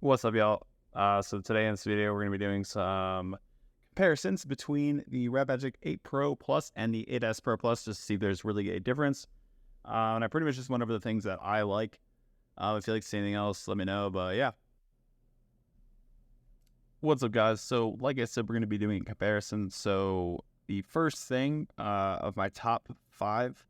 What's up, y'all? So today in this video, we're going to be doing some comparisons between the RedMagic 8 Pro Plus and the 8S Pro Plus, just to see if there's really a difference. And I pretty much just went over the things that I like. If you like to see anything else, let me know. But yeah. What's up, guys? So like I said, we're going to be doing a comparison. So the first thing of my top 5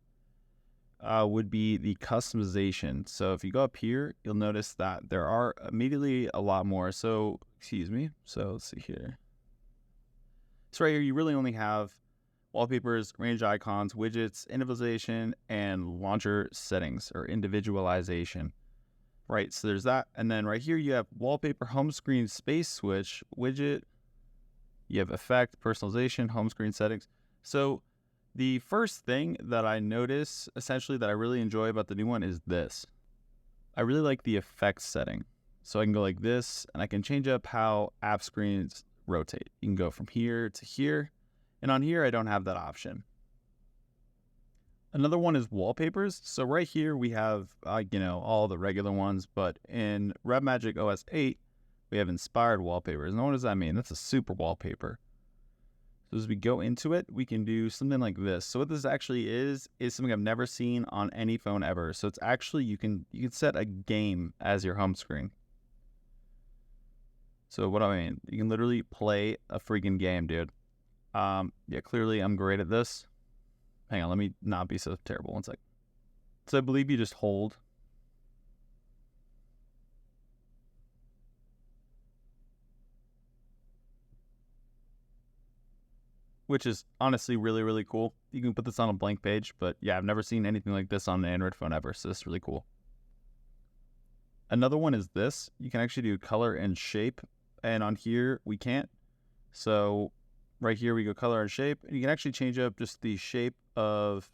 would be the customization. So if you go up here, you'll notice that there are immediately a lot more. So, excuse me. So let's see here. So right here, you really only have wallpapers, range icons, widgets, individualization, and launcher settings or individualization. Right, so there's that. And then right here, you have wallpaper, home screen, space switch, widget. You have effect, personalization, home screen settings. So the first thing that I notice, essentially, that I really enjoy about the new one is this. I really like the effects setting. So I can go like this, and I can change up how app screens rotate. You can go from here to here, and on here, I don't have that option. Another one is wallpapers. So right here, we have, all the regular ones, but in RedMagic OS 8, we have inspired wallpapers. And what does that mean? That's a super wallpaper. So as we go into it, we can do something like this. So what this actually is something I've never seen on any phone ever. So it's actually, you can set a game as your home screen. So what do I mean? You can literally play a freaking game, dude. Yeah, clearly I'm great at this. Hang on, let me not be so terrible. One sec. So I believe you just hold. Which is honestly really, really cool. You can put this on a blank page, but yeah, I've never seen anything like this on an Android phone ever, so this is really cool. Another one is this. You can actually do color and shape, and on here, we can't. So right here, we go color and shape, and you can actually change up just the shape of,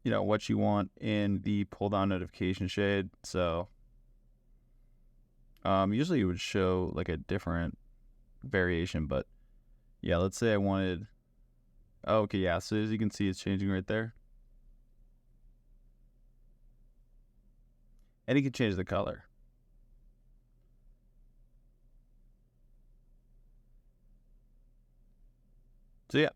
what you want in the pull-down notification shade. So usually it would show like a different variation, but yeah, let's say I wanted, okay, yeah, so as you can see, it's changing right there. And you can change the color. So yeah.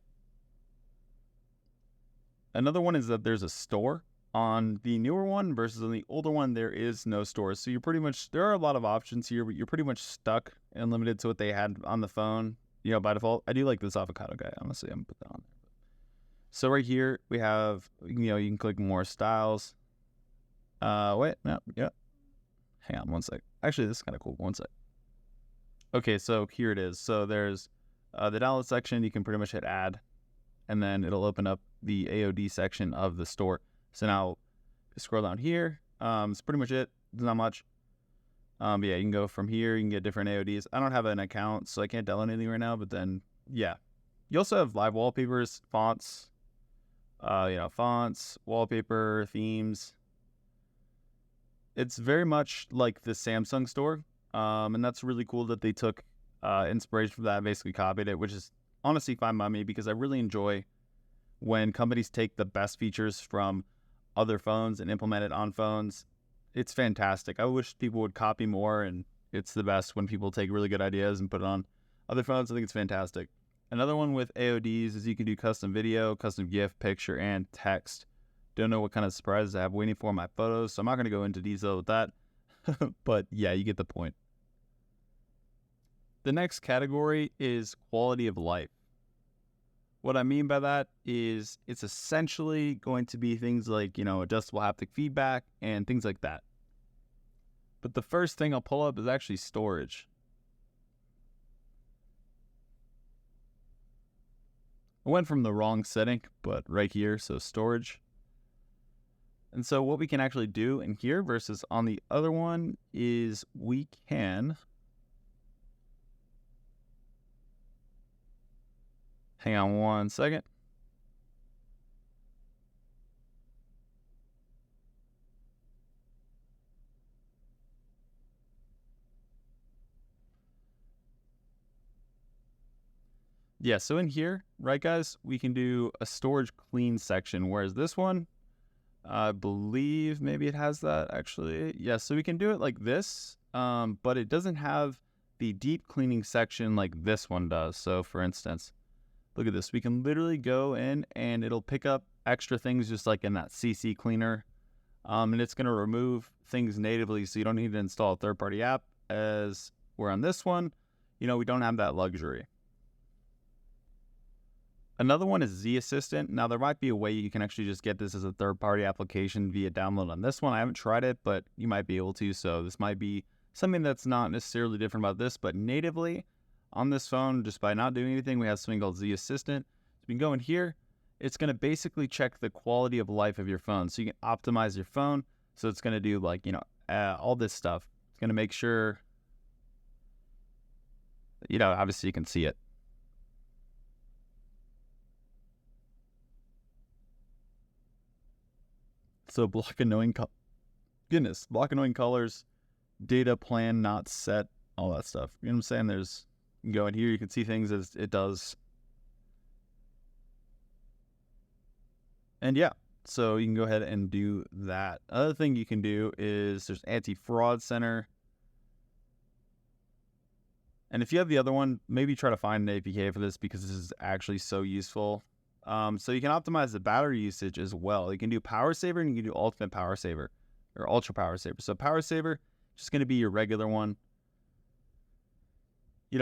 Another one is that there's a store. On the newer one versus on the older one, there is no store. So you're pretty much, there are a lot of options here, but you're pretty much stuck and limited to what they had on the phone. By default. I do like this avocado guy. Honestly, I'm gonna put that on there. So right here we have, you can click more styles. Wait, no, yeah. Hang on one sec. Actually, this is kind of cool. One sec. Okay, so here it is. So there's the download section. You can pretty much hit add, and then it'll open up the AOD section of the store. So now scroll down here. It's pretty much it. There's not much. But yeah, you can go from here. You can get different AODs. I don't have an account, so I can't download anything right now. But then, yeah, you also have live wallpapers, fonts, fonts, wallpaper, themes. It's very much like the Samsung store, and that's really cool that they took inspiration from that and basically copied it, which is honestly fine by me because I really enjoy when companies take the best features from other phones and implement it on phones. It's fantastic. I wish people would copy more, and it's the best when people take really good ideas and put it on other phones. I think it's fantastic. Another one with AODs is you can do custom video, custom GIF, picture, and text. Don't know what kind of surprises I have waiting for my photos, so I'm not going to go into detail with that. But yeah, you get the point. The next category is quality of life. What I mean by that is it's essentially going to be things like, adjustable haptic feedback and things like that. But the first thing I'll pull up is actually storage. I went from the wrong setting, but right here, so storage. And so what we can actually do in here versus on the other one is we can, hang on one second. Yeah, so in here, right guys, we can do a storage clean section, whereas this one, I believe maybe it has that actually. Yeah, so we can do it like this, but it doesn't have the deep cleaning section like this one does. So for instance, look at this. We can literally go in and it'll pick up extra things just like in that CC cleaner. And it's going to remove things natively, so you don't need to install a third-party app. As we're on this one, we don't have that luxury. Another one is Z Assistant. Now, there might be a way you can actually just get this as a third-party application via download on this one. I haven't tried it, but you might be able to. So this might be something that's not necessarily different about this, but natively on this phone, just by not doing anything, we have something called Z Assistant. So we can go in here. It's going to basically check the quality of life of your phone. So you can optimize your phone. So it's going to do like, all this stuff. It's going to make sure, obviously you can see it. So block annoying colors, data plan not set, all that stuff. You know what I'm saying? You can go in here, you can see things as it does. And yeah, so you can go ahead and do that. Other thing you can do is there's anti-fraud center. And if you have the other one, maybe try to find an APK for this because this is actually so useful. So you can optimize the battery usage as well. You can do power saver and you can do ultimate power saver or ultra power saver. So power saver, just going to be your regular one.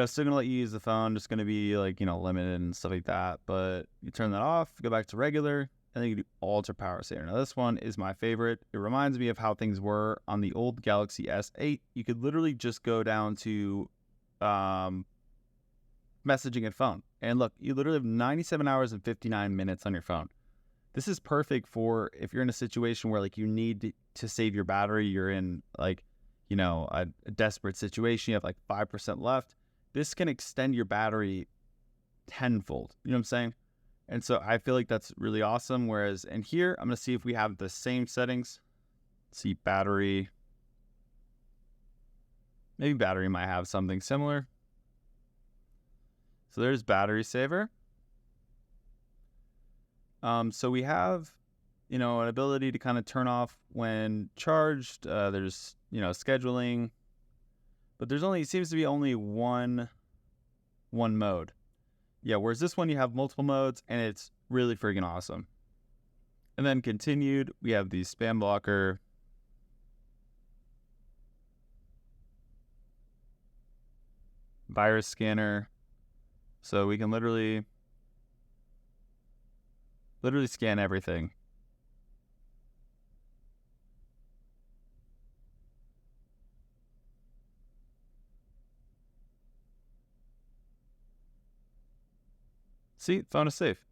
Still going to let you use the phone, just going to be like, limited and stuff like that. But you turn that off, go back to regular, and then you can do ultra power saver. Now this one is my favorite. It reminds me of how things were on the old Galaxy S8. You could literally just go down to messaging and phone. And look, you literally have 97 hours and 59 minutes on your phone. This is perfect for if you're in a situation where like you need to save your battery, you're in like, a desperate situation, you have like 5% left. This can extend your battery tenfold. You know what I'm saying? And so I feel like that's really awesome. Whereas in here, I'm going to see if we have the same settings. Let's see, battery. Maybe battery might have something similar. So there's battery saver. So we have, an ability to kind of turn off when charged. There's, scheduling. But it seems to be only one mode. Yeah, whereas this one you have multiple modes, and it's really freaking awesome. And then continued, we have the spam blocker. Virus scanner. So we can literally scan everything. See, phone is safe.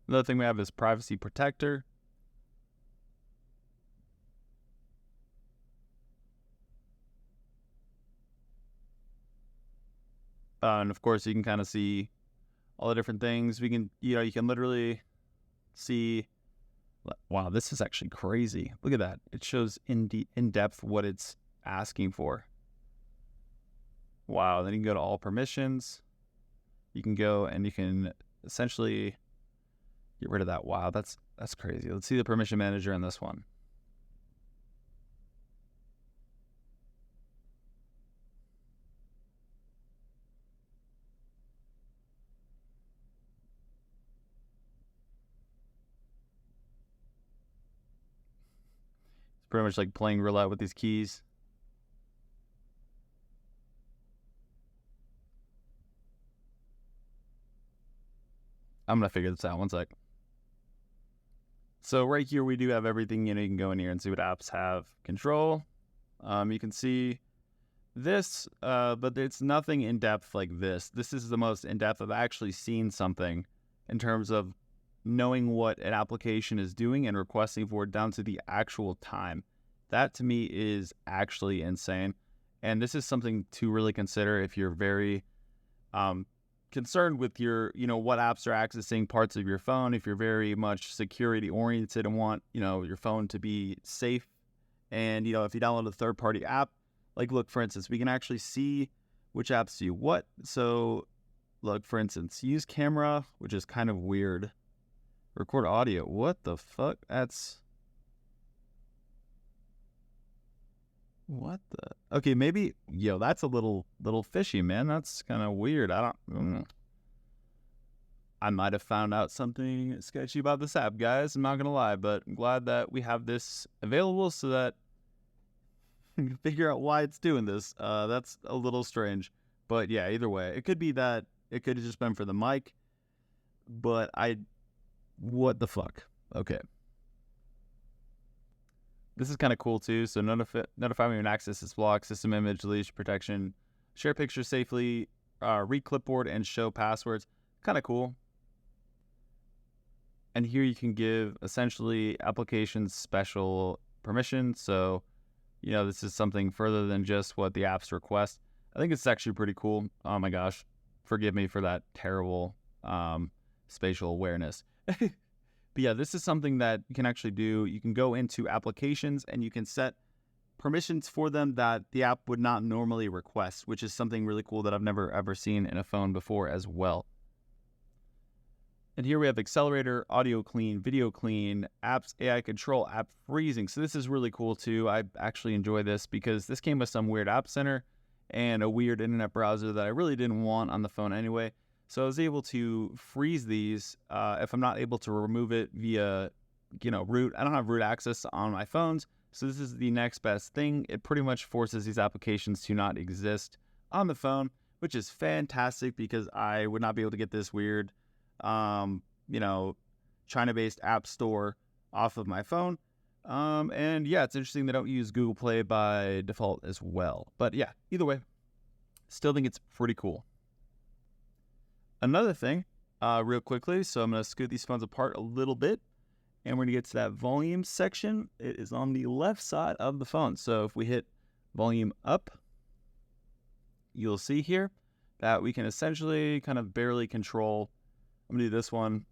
Another thing we have is privacy protector. And of course, you can kind of see all the different things. We can, you can literally see, wow, this is actually crazy. Look at that. It shows in depth what it's asking for. Wow. Then you can go to all permissions. You can go and you can essentially get rid of that. Wow, that's crazy. Let's see the permission manager in this one. It's pretty much like playing roulette with these keys. I'm going to figure this out. One sec. So right here, we do have everything. You can go in here and see what apps have control. You can see this, but it's nothing in depth like this. This is the most in depth I've actually seen something in terms of knowing what an application is doing and requesting for it down to the actual time. That to me is actually insane. And this is something to really consider if you're very concerned with your, what apps are accessing parts of your phone. If you're very much security oriented and want, your phone to be safe. And, if you download a third-party app, like look, for instance, we can actually see which apps do what. So look, for instance, use camera, which is kind of weird. Record audio. What the fuck? What the? Okay, maybe, that's a little fishy, man. That's kind of weird. I might have found out something sketchy about this app, guys. I'm not going to lie, but I'm glad that we have this available so that you can figure out why it's doing this. That's a little strange. But yeah, either way, it could be that it could have just been for the mic, but what the fuck? Okay. This is kind of cool too. So notify me when access is blocked, system image, leash protection, share pictures safely, read clipboard, and show passwords. Kind of cool. And here you can give essentially applications special permission. So, this is something further than just what the apps request. I think it's actually pretty cool. Oh my gosh. Forgive me for that terrible spatial awareness. But yeah, this is something that you can actually do. You can go into applications and you can set permissions for them that the app would not normally request, which is something really cool that I've never ever seen in a phone before as well. And here we have accelerator, audio clean, video clean, apps, AI control, app freezing. So this is really cool too. I actually enjoy this because this came with some weird app center and a weird internet browser that I really didn't want on the phone anyway. So I was able to freeze these if I'm not able to remove it via, root. I don't have root access on my phones. So this is the next best thing. It pretty much forces these applications to not exist on the phone, which is fantastic because I would not be able to get this weird China-based app store off of my phone. And yeah, it's interesting they don't use Google Play by default as well. But yeah, either way, still think it's pretty cool. Another thing, real quickly, so I'm going to scoot these phones apart a little bit, and we're going to get to that volume section. It is on the left side of the phone. So if we hit volume up, you'll see here that we can essentially kind of barely control. I'm going to do this one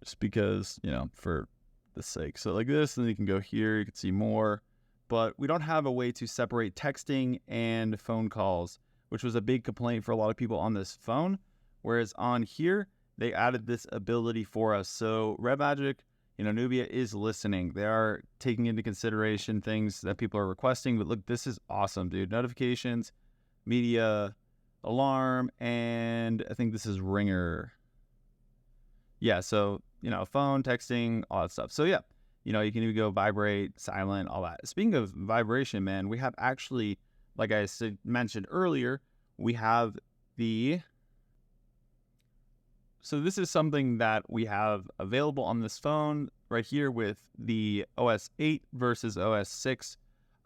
just because, for the sake. So like this, and then you can go here, you can see more. But we don't have a way to separate texting and phone calls, which was a big complaint for a lot of people on this phone. Whereas on here, they added this ability for us. So RedMagic, Nubia is listening. They are taking into consideration things that people are requesting. But look, this is awesome, dude. Notifications, media, alarm, and I think this is ringer. Yeah, so, phone, texting, all that stuff. So yeah, you can even go vibrate, silent, all that. Speaking of vibration, man, we have actually, like I mentioned earlier, we have so this is something that we have available on this phone right here with the OS 8 versus OS 6.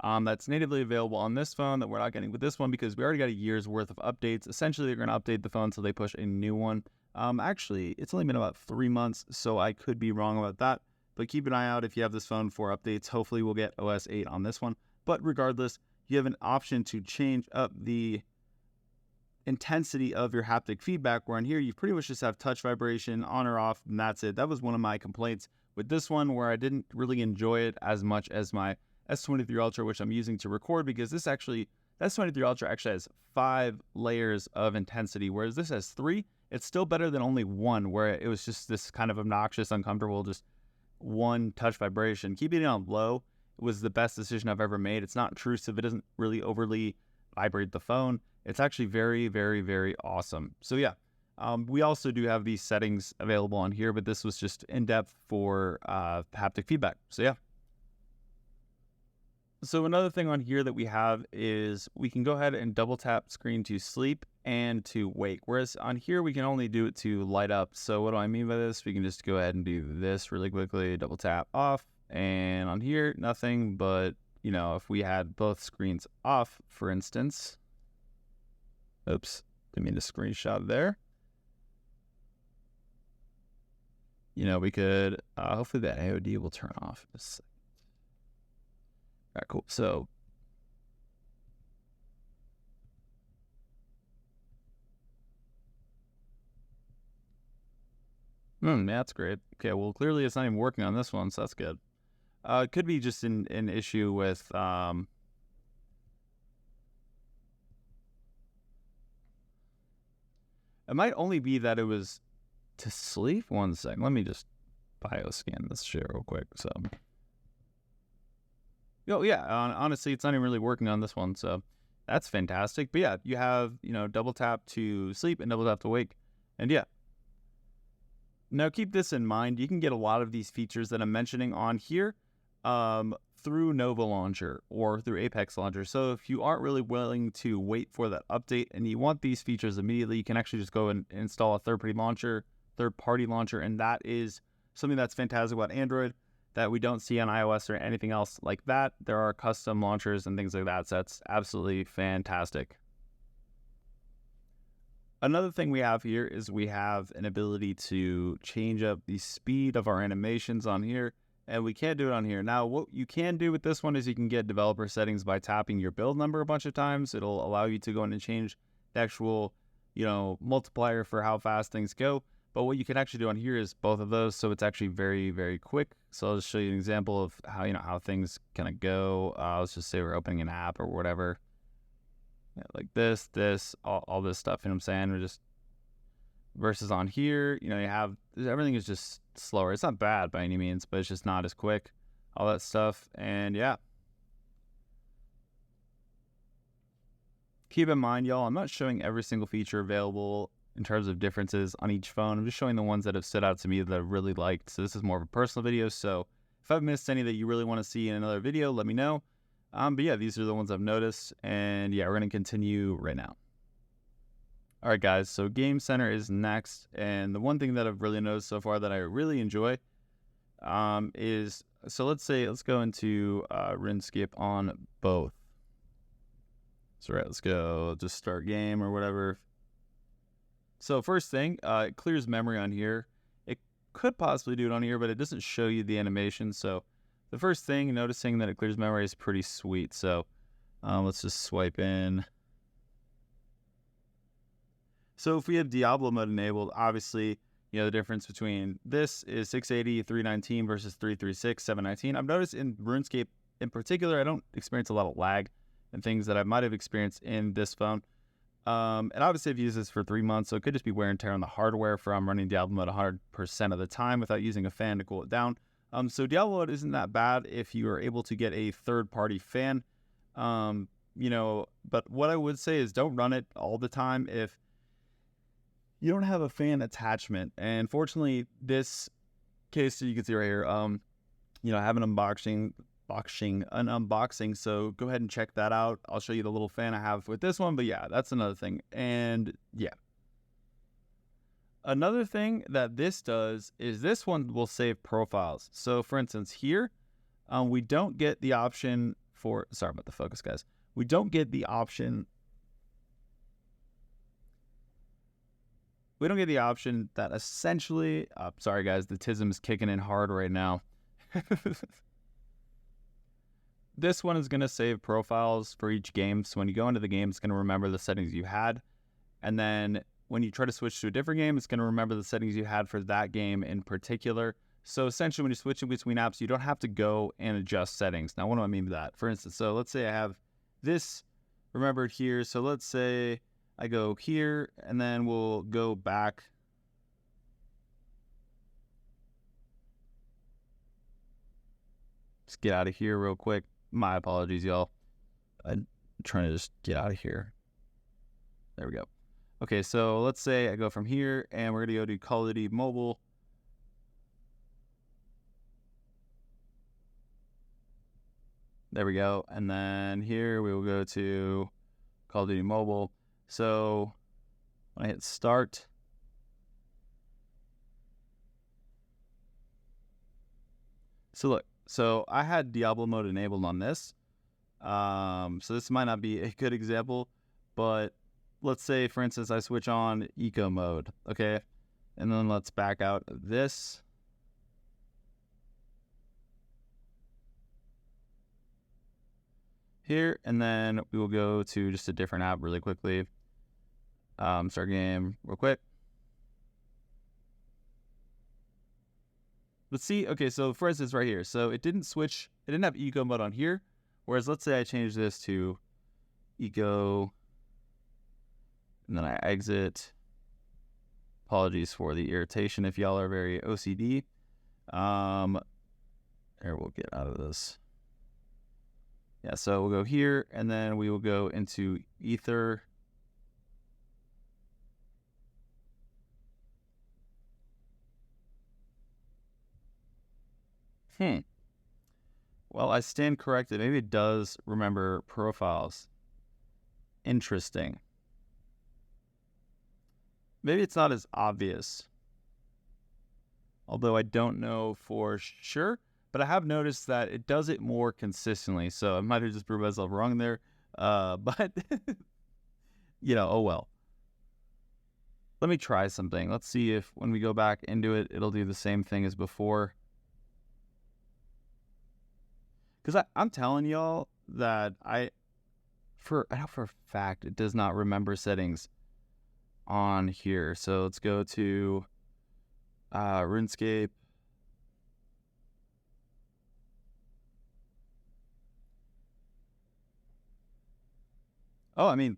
That's natively available on this phone that we're not getting with this one because we already got a year's worth of updates. Essentially, they're going to update the phone so they push a new one. Actually, it's only been about 3 months, so I could be wrong about that. But keep an eye out if you have this phone for updates. Hopefully, we'll get OS 8 on this one. But regardless, you have an option to change up the intensity of your haptic feedback, where on here, you pretty much just have touch vibration on or off, and that's it. That was one of my complaints with this one, where I didn't really enjoy it as much as my S23 Ultra, which I'm using to record, because this S23 Ultra actually has 5 layers of intensity, whereas this has 3. It's still better than only 1, where it was just this kind of obnoxious, uncomfortable, just 1 touch vibration. Keeping it on low was the best decision I've ever made. It's not intrusive. It doesn't really overly vibrate the phone. It's actually very, very, very awesome. So yeah, we also do have these settings available on here, but this was just in depth for haptic feedback. So yeah. So another thing on here that we have is we can go ahead and double tap screen to sleep and to wake. Whereas on here, we can only do it to light up. So what do I mean by this? We can just go ahead and do this really quickly, double tap off. And on here, nothing, but if we had both screens off, for instance, oops, didn't mean to screenshot there. We could, hopefully that AOD will turn off in a second. All right, cool. So that's great. Okay, well, clearly it's not even working on this one, so that's good. It could be just an issue with it might only be that it was to sleep. One second. Let me just bioscan this shit real quick. So, yeah, honestly, it's not even really working on this one, so that's fantastic. But yeah, you have, double tap to sleep and double tap to wake. And yeah. Now keep this in mind. You can get a lot of these features that I'm mentioning on here through Nova Launcher or through Apex Launcher. So if you aren't really willing to wait for that update and you want these features immediately, you can actually just go and install a third-party launcher, and that is something that's fantastic about Android that we don't see on iOS or anything else like that. There are custom launchers and things like that, so that's absolutely fantastic. Another thing we have here is we have an ability to change up the speed of our animations on here, and we can't do it on here. Now, what you can do with this one is you can get developer settings by tapping your build number a bunch of times. It'll allow you to go in and change the actual, multiplier for how fast things go. But what you can actually do on here is both of those, so it's actually very, very quick. So I'll just show you an example of how, how things kind of go. Let's just say we're opening an app or whatever. Yeah, like this, all this stuff, you know what I'm saying? We're just, versus on here, you have, everything is just slower. It's not bad by any means, but it's just not as quick, all that stuff. And yeah. Keep in mind, y'all, I'm not showing every single feature available in terms of differences on each phone. I'm just showing the ones that have stood out to me that I really liked. So this is more of a personal video. So if I've missed any that you really want to see in another video, let me know. But yeah, these are the ones I've noticed. And yeah, we're going to continue right now. All right, guys. So Game Center is next. And the one thing that I've really noticed so far that I really enjoy is, so let's go into RuneScape on both. So right, let's go just start game or whatever. So first thing, it clears memory on here. It could possibly do it on here, but it doesn't show you the animation. So the first thing, noticing that it clears memory is pretty sweet. So let's just swipe in. So if we have Diablo mode enabled, obviously, the difference between this is 680, 319 versus 336, 719. I've noticed in RuneScape in particular, I don't experience a lot of lag and things that I might have experienced in this phone. And obviously I've used this for 3 months, so it could just be wear and tear on the hardware from running Diablo mode 100% of the time without using a fan to cool it down. So Diablo mode isn't that bad if you are able to get a third-party fan. But what I would say is don't run it all the time if you don't have a fan attachment. And fortunately, this case you can see right here, I have an unboxing, so go ahead and check that out. I'll show you the little fan I have with this one, but yeah, that's another thing. And yeah, another thing that this does is this one will save profiles. So for instance here, we don't get the option for, sorry about the focus, guys, we don't get the option that essentially, sorry guys, the tism is kicking in hard right now. This one is going to save profiles for each game. So when you go into the game, it's going to remember the settings you had. And then when you try to switch to a different game, it's going to remember the settings you had for that game in particular. So essentially, when you're switching between apps, you don't have to go and adjust settings. Now, what do I mean by that? For instance, so let's say I have this remembered here. So let's say I go here, and then we'll go back. Let's get out of here real quick. My apologies, y'all. I'm trying to just get out of here. There we go. Okay, so let's say I go from here, and we're going to go to Call of Duty Mobile. There we go. And then here we will go to Call of Duty Mobile. So when I hit start, so look, so I had Diablo mode enabled on this. So this might not be a good example, but let's say, for instance, I switch on eco mode, okay? And then let's back out of this. Here, and then we will go to just a different app really quickly. Start game real quick. Let's see. Okay, so for instance, right here. So it didn't switch. It didn't have eco mode on here. Whereas let's say I change this to eco, and then I exit. Apologies for the irritation if y'all are very OCD. Here, we'll get out of this. Yeah, so we'll go here, and then we will go into Ether. Well, I stand corrected. Maybe it does remember profiles. Interesting. Maybe it's not as obvious, although I don't know for sure. But I have noticed that it does it more consistently, so I might have just proved myself wrong there. But, oh well. Let me try something. Let's see if when we go back into it, it'll do the same thing as before. Because I'm telling y'all that I know for a fact it does not remember settings on here. So let's go to RuneScape. Oh, I mean,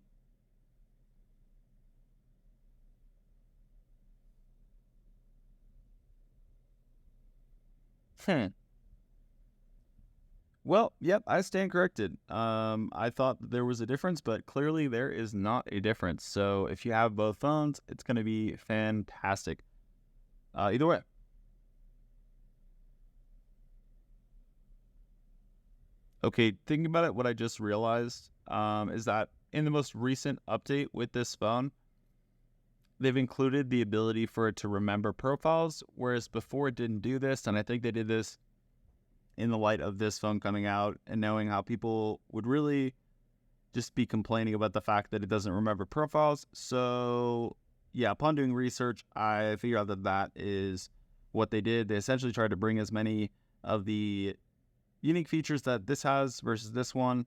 well, yep, I stand corrected. I thought that there was a difference, but clearly there is not a difference. So if you have both phones, it's going to be fantastic. Either way. Okay, thinking about it, what I just realized is that in the most recent update with this phone, they've included the ability for it to remember profiles, whereas before it didn't do this, and I think they did this in the light of this phone coming out and knowing how people would really just be complaining about the fact that it doesn't remember profiles. So, yeah, upon doing research, I figured out that that is what they did. They essentially tried to bring as many of the unique features that this has versus this one.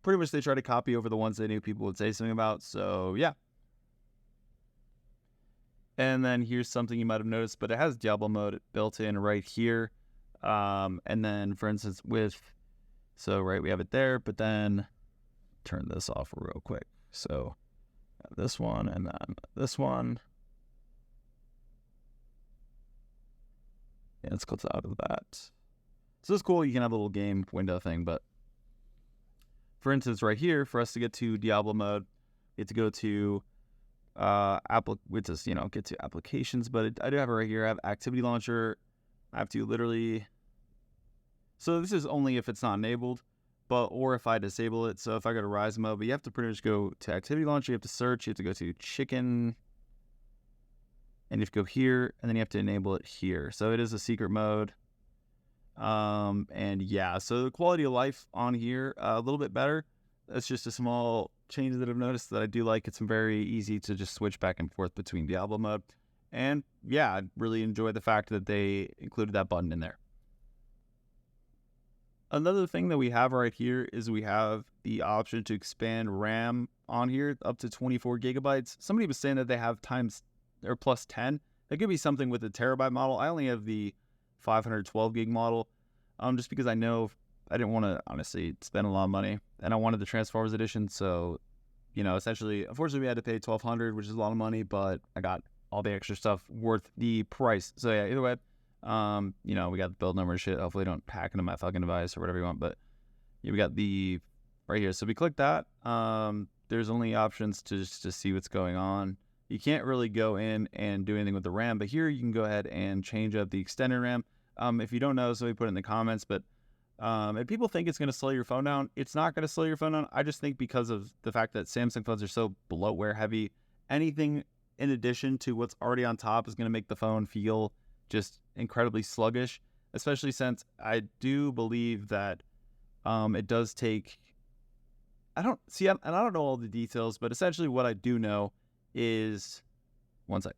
Pretty much they try to copy over the ones they knew people would say something about. So, yeah. And then here's something you might have noticed, but it has Diablo mode built in right here. And then, for instance, we have it there, but then turn this off real quick. So this one and then this one. Yeah, let's close out of that. So it's cool. You can have a little game window thing, but for instance, right here, for us to get to Diablo mode, we have to go to get to applications, but I do have it right here. I have activity launcher. I have to literally, so this is only if it's not enabled, or if I disable it. So if I go to Rise mode, but you have to pretty much go to activity launcher, you have to search, you have to go to chicken, and you have to go here, and then you have to enable it here. So it is a secret mode. And yeah, so the quality of life on here, a little bit better. That's just a small change that I've noticed that I do like. It's very easy to just switch back and forth between Diablo mode. And yeah, I really enjoy the fact that they included that button in there. Another thing that we have right here is we have the option to expand RAM on here up to 24 gigabytes. Somebody was saying that they have times or plus 10. That could be something with the terabyte model. I only have the 512 gig model, just because I know I didn't want to honestly spend a lot of money, and I wanted the Transformers edition. So, essentially, unfortunately, we had to pay $1,200, which is a lot of money, but I got all the extra stuff worth the price. So yeah, either way, we got the build number and shit. Hopefully, don't hack into my fucking device or whatever you want. But yeah, we got the right here. So we click that. There's only options to just to see what's going on. You can't really go in and do anything with the RAM, but here you can go ahead and change up the extended RAM. If you don't know, somebody put it in the comments, but if people think it's going to slow your phone down, it's not going to slow your phone down. I just think because of the fact that Samsung phones are so bloatware heavy, anything in addition to what's already on top is going to make the phone feel just incredibly sluggish, especially since I do believe that it does take, I don't know all the details, but essentially what I do know is, one sec.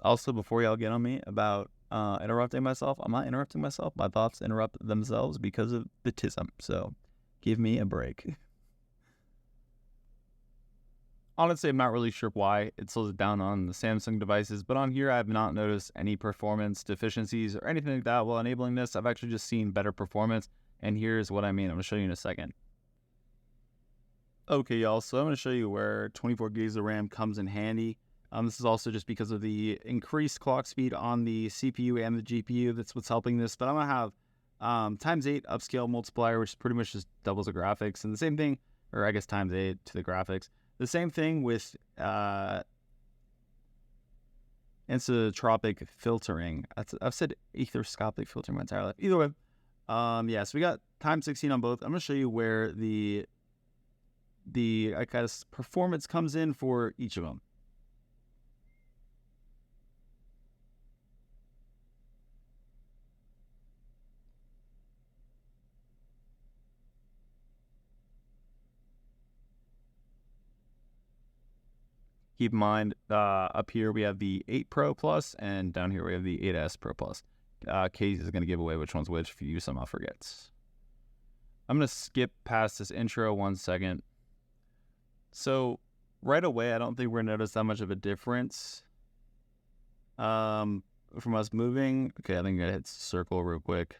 Also, before y'all get on me about interrupting myself, I'm not interrupting myself. My thoughts interrupt themselves because of the tism. So give me a break. Honestly, I'm not really sure why it slows it down on the Samsung devices, but on here I have not noticed any performance deficiencies or anything like that while enabling this. I've actually just seen better performance, and here's what I mean. I'm going to show you in a second. Okay, y'all, so I'm going to show you where 24 gigs of RAM comes in handy. This is also just because of the increased clock speed on the CPU and the GPU. That's what's helping this. But I'm going to have ×8 upscale multiplier, which pretty much just doubles the graphics. And the same thing, or I guess ×8 to the graphics. The same thing with anisotropic filtering. I've said ethoscopic filtering my entire life. Either way, yeah, so we got ×16 on both. I'm going to show you where the I guess performance comes in for each of them. Keep in mind, up here we have the 8 Pro Plus, and down here we have the 8S Pro Plus. Casey is going to give away which one's which if you somehow forgets. I'm going to skip past this intro 1 second. So right away, I don't think we're going to notice that much of a difference from us moving. Okay, I think I'm going to hit circle real quick.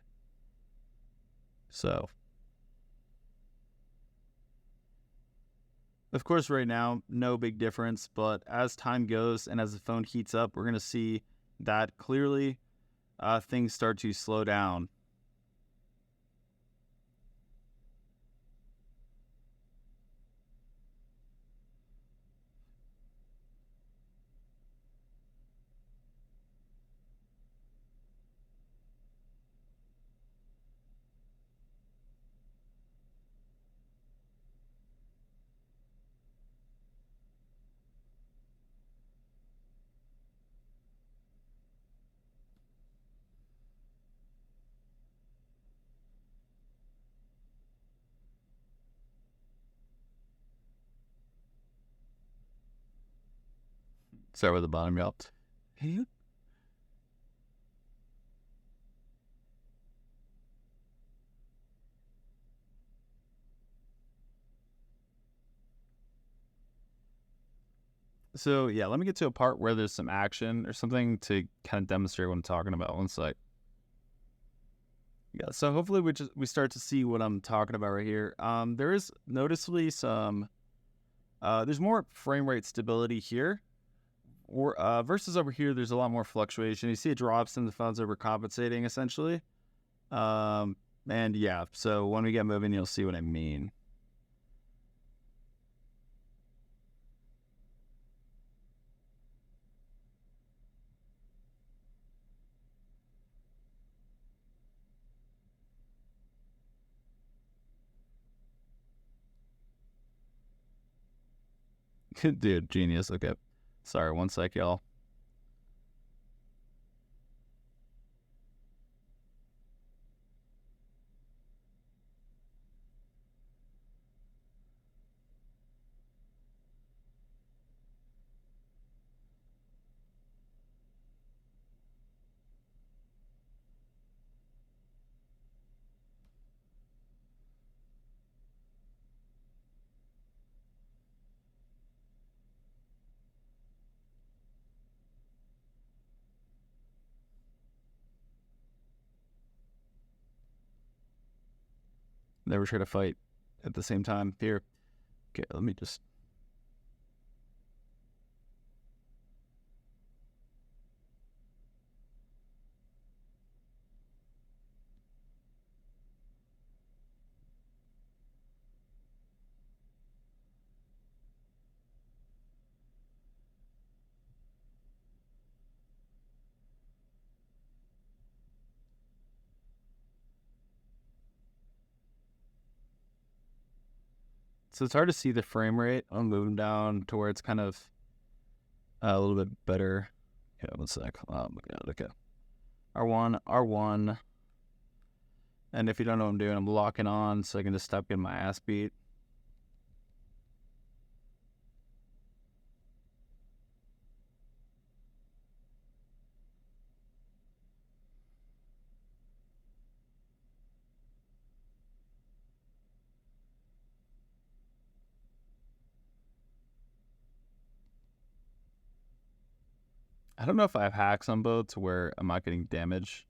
So, of course, right now, no big difference, but as time goes and as the phone heats up, we're going to see that clearly things start to slow down. Start with the bottom, y'all. So yeah, let me get to a part where there's some action or something to kind of demonstrate what I'm talking about. One sec. Yeah, so hopefully we start to see what I'm talking about right here. There is noticeably some there's more frame rate stability here. Or versus over here, there's a lot more fluctuation. You see it drops and the phone's overcompensating essentially. And yeah, so when we get moving, you'll see what I mean. Dude, genius. Okay. Sorry, 1 sec, y'all. Never try to fight at the same time. Here. Okay, let me just... So it's hard to see the frame rate. I'm moving down to where it's kind of a little bit better. Yeah, 1 sec. Oh my god, okay. R1. And if you don't know what I'm doing, I'm locking on so I can just stop getting my ass beat. I don't know if I have hacks on both to where I'm not getting damage.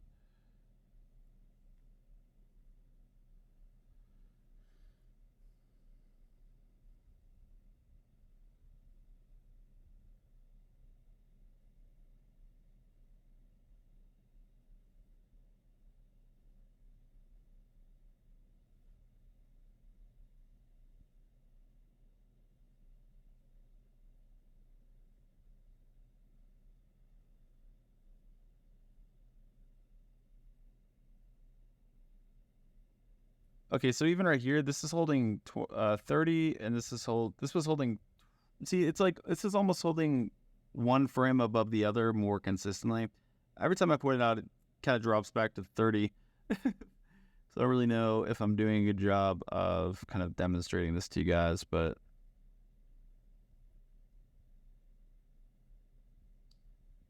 Okay, so even right here, this is holding 30, and this was holding. See, it's like this is almost holding one frame above the other more consistently. Every time I point it out, it kind of drops back to 30. So I don't really know if I'm doing a good job of kind of demonstrating this to you guys, but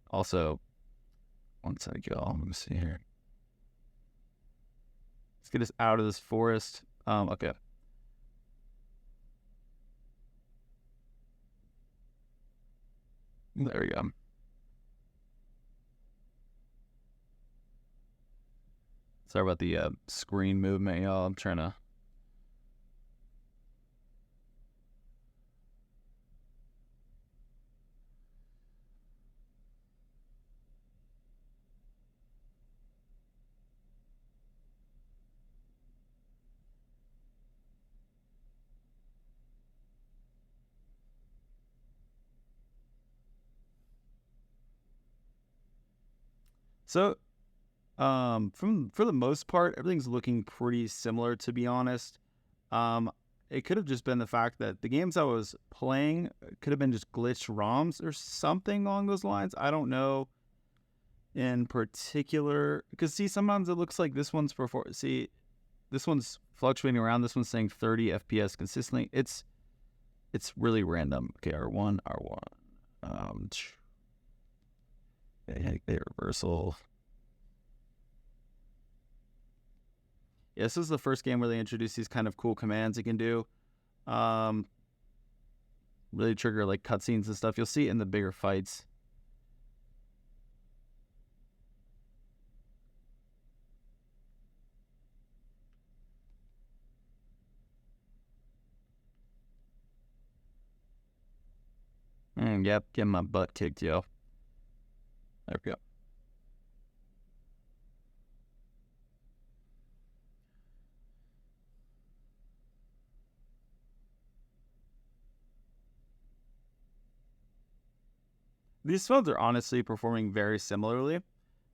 also, one sec, y'all. Let me see here. Let's get us out of this forest. Okay. There we go. Sorry about the screen movement, y'all. I'm trying to. So, for the most part, everything's looking pretty similar, to be honest. It could have just been the fact that the games I was playing could have been just glitched ROMs or something along those lines. I don't know in particular, because see, sometimes it looks like this one's this one's fluctuating around. This one's saying 30 FPS consistently. It's really random. Okay, R1. Reversal. Yeah, this is the first game where they introduce these kind of cool commands you can do. Really trigger like cutscenes and stuff. You'll see it in the bigger fights. Yep, getting my butt kicked, yo. There we go. These phones are honestly performing very similarly.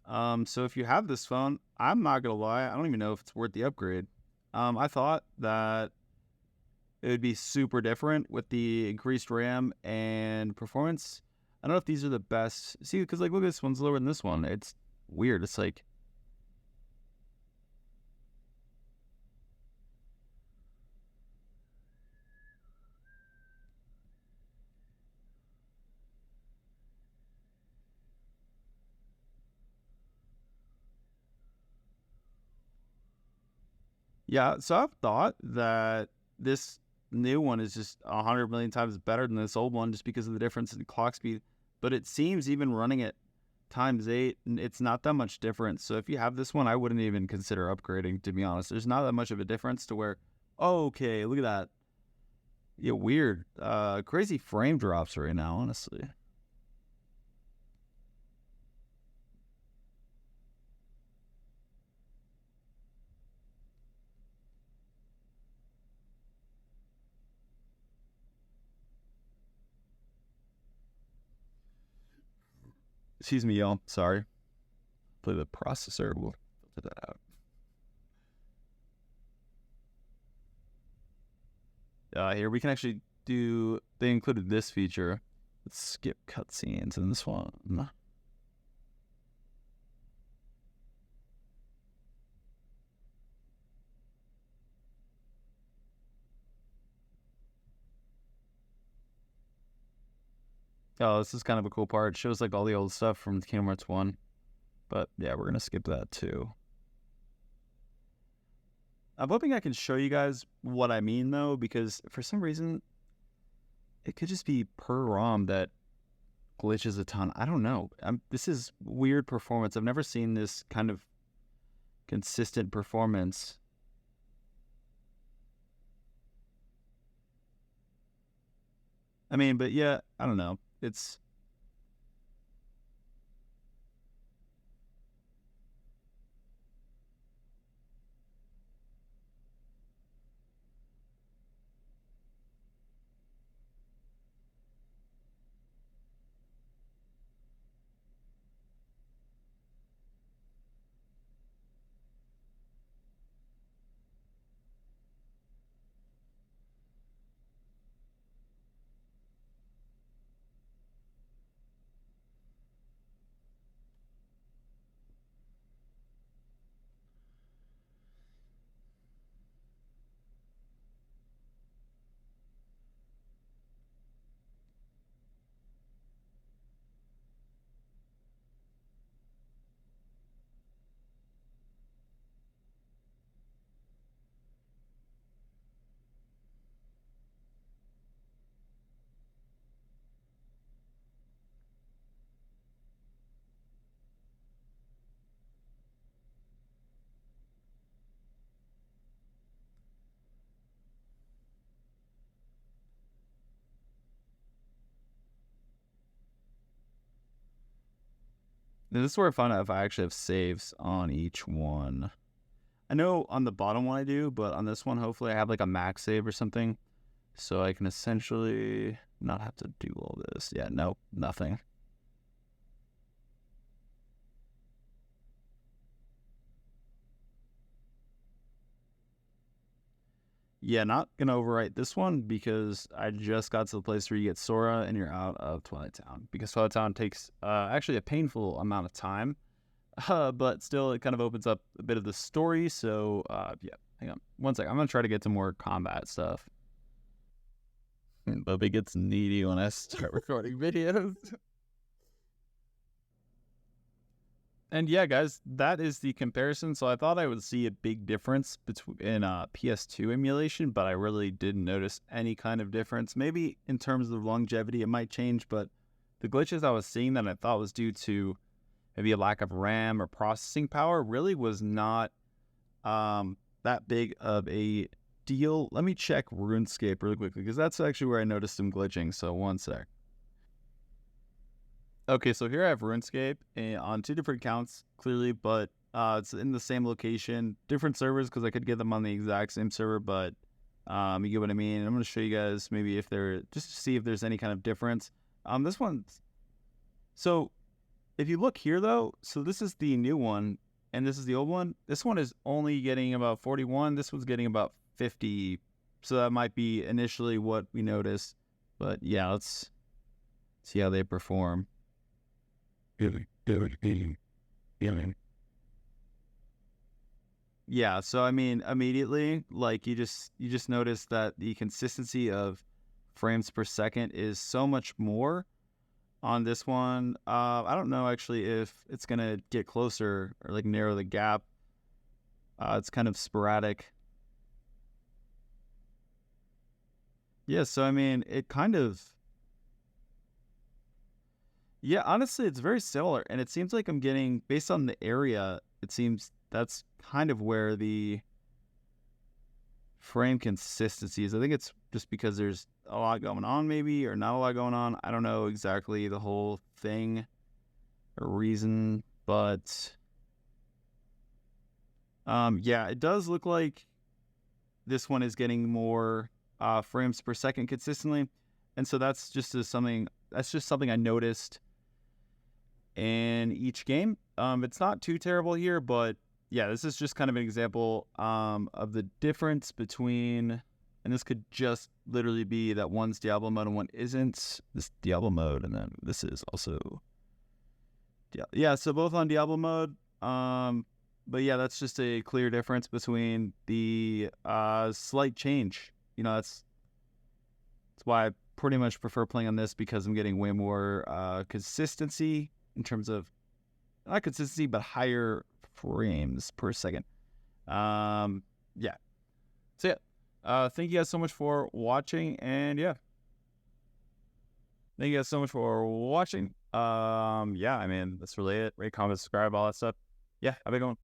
So if you have this phone, I'm not gonna lie, I don't even know if it's worth the upgrade. I thought that it would be super different with the increased RAM and performance. I don't know if these are the best. See, because like look, this one's lower than this one. It's weird. It's like yeah. So I've thought that this new one is just 100 million times better than this old one just because of the difference in clock speed. But it seems even running it ×8, it's not that much difference. So if you have this one, I wouldn't even consider upgrading, to be honest. There's not that much of a difference to where, oh, okay, look at that. Yeah, weird. Crazy frame drops right now, honestly. Excuse me, y'all. Sorry. Play the processor. We'll filter that out. Here we can actually do. They included this feature. Let's skip cutscenes in this one. Oh, this is kind of a cool part. It shows like all the old stuff from Kingdom Hearts 1. But yeah, we're gonna skip that too. I'm hoping I can show you guys what I mean though, because for some reason it could just be per ROM that glitches a ton. I don't know. This is weird performance. I've never seen this kind of consistent performance. I mean, but yeah, I don't know. It's And this is where I find out if I actually have saves on each one. I know on the bottom one I do, but on this one, hopefully I have like a max save or something. So I can essentially not have to do all this. Yeah, nope, nothing. Yeah, not going to overwrite this one because I just got to the place where you get Sora and you're out of Twilight Town. Because Twilight Town takes actually a painful amount of time. But still, it kind of opens up a bit of the story. So, yeah, hang on one second. I'm going to try to get to more combat stuff. Bubby gets needy when I start recording videos. And yeah, guys, that is the comparison. So I thought I would see a big difference between in PS2 emulation, but I really didn't notice any kind of difference. Maybe in terms of longevity, it might change, but the glitches I was seeing that I thought was due to maybe a lack of RAM or processing power really was not that big of a deal. Let me check RuneScape really quickly because that's actually where I noticed some glitching. So one sec. Okay, so here I have RuneScape on two different accounts, clearly, but it's in the same location, different servers because I could get them on the exact same server, but you get what I mean. I'm going to show you guys maybe if they're, just to see if there's any kind of difference. This one's, so if you look here though, so this is the new one, and this is the old one. This one is only getting about 41. This one's getting about 50. So that might be initially what we noticed, but yeah, let's see how they perform. Yeah, so I mean, immediately, like you just notice that the consistency of frames per second is so much more on this one. I don't know actually if it's gonna get closer or like narrow the gap. It's kind of sporadic. Yeah, so I mean, it kind of, yeah, honestly, it's very similar, and it seems like I'm getting, based on the area, it seems that's kind of where the frame consistency is. I think it's just because there's a lot going on, maybe, or not a lot going on. I don't know exactly the whole thing or reason, but yeah, it does look like this one is getting more frames per second consistently, and so that's just something I noticed in each game. It's not too terrible here, but yeah, this is just kind of an example of the difference between, and this could just literally be that one's Diablo mode and one isn't. This Diablo mode, and then this is also, yeah, so both on Diablo mode. But yeah, that's just a clear difference between the slight change. You know, that's why I pretty much prefer playing on this, because I'm getting way more consistency in terms of, not consistency, but higher frames per second. Yeah. So yeah, thank you guys so much for watching, and yeah. Thank you guys so much for watching. Yeah, I mean, that's really it. Rate, comment, subscribe, all that stuff. Yeah, have a good one.